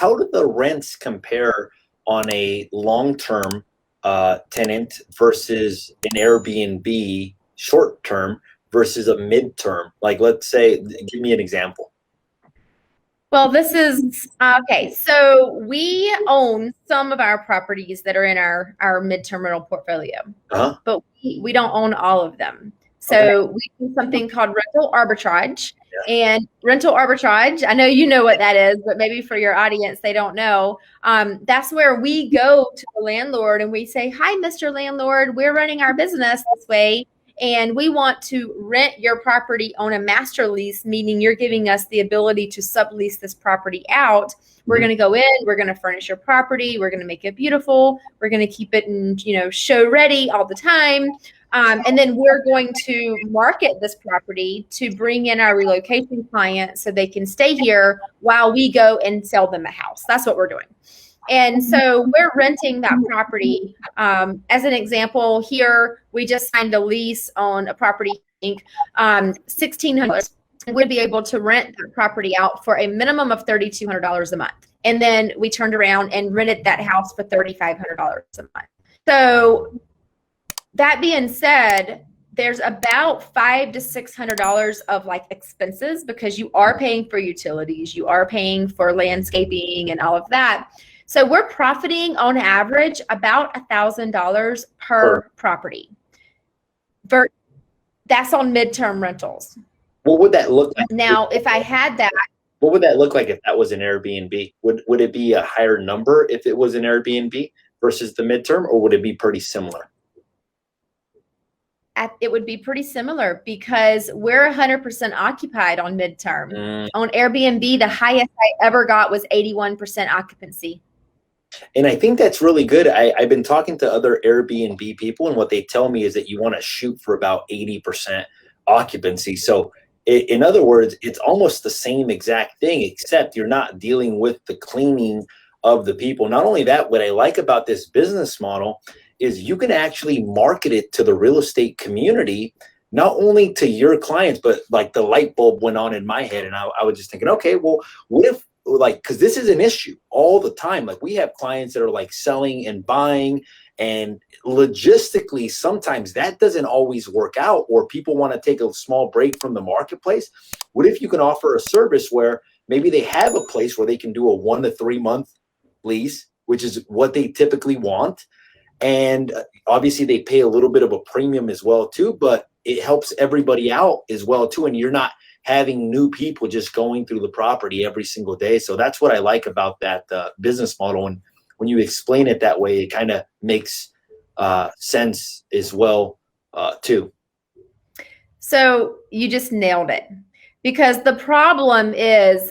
how do the rents compare on a long-term tenant versus an Airbnb short-term versus a midterm? Like, let's say, give me an example. Well, this is okay. So we own some of our properties that are in our midterm rental portfolio, but we don't own all of them. So we do something called rental arbitrage. And rental arbitrage, I know you know what that is, but maybe for your audience, they don't know. That's where we go to the landlord and we say, "Hi, Mr. Landlord, we're running our business this way, and we want to rent your property on a master lease," meaning you're giving us the ability to sublease this property out. We're going to go in, we're going to furnish your property, we're going to make it beautiful, we're going to keep it in, show ready all the time. And then we're going to market this property to bring in our relocation client so they can stay here while we go and sell them a house. That's what we're doing. And so we're renting that property. As an example, here we just signed a lease on a property, $1,600. We'd be able to rent that property out for a minimum of $3,200 a month. And then we turned around and rented that house for $3,500 a month. So that being said, there's about $500 to $600 of like expenses because you are paying for utilities, you are paying for landscaping and all of that. So we're profiting on average about $1,000 per property. That's on midterm rentals. What would that look like? Now, if I had that. What would that look like if that was an Airbnb? Would it be a higher number if it was an Airbnb versus the midterm, or would it be pretty similar? It would be pretty similar because we're 100% occupied on midterm. On Airbnb, the highest I ever got was 81% occupancy. And I think that's really good. I've been talking to other Airbnb people, and what they tell me is that you want to shoot for about 80% occupancy. So in other words, it's almost the same exact thing, except you're not dealing with the cleaning of the people. Not only that, what I like about this business model is you can actually market it to the real estate community, not only to your clients, but like the light bulb went on in my head. And I was just thinking, okay, well, what if, like, because this is an issue all the time. Like, we have clients that are like selling and buying, and logistically, sometimes that doesn't always work out, or people want to take a small break from the marketplace. What if you can offer a service where maybe they have a place where they can do a 1 to 3 month lease, which is what they typically want. And obviously they pay a little bit of a premium as well too, but it helps everybody out as well too. And you're not having new people just going through the property every single day. So that's what I like about that business model. And when you explain it that way, it kind of makes sense as well too. So you just nailed it. Because the problem is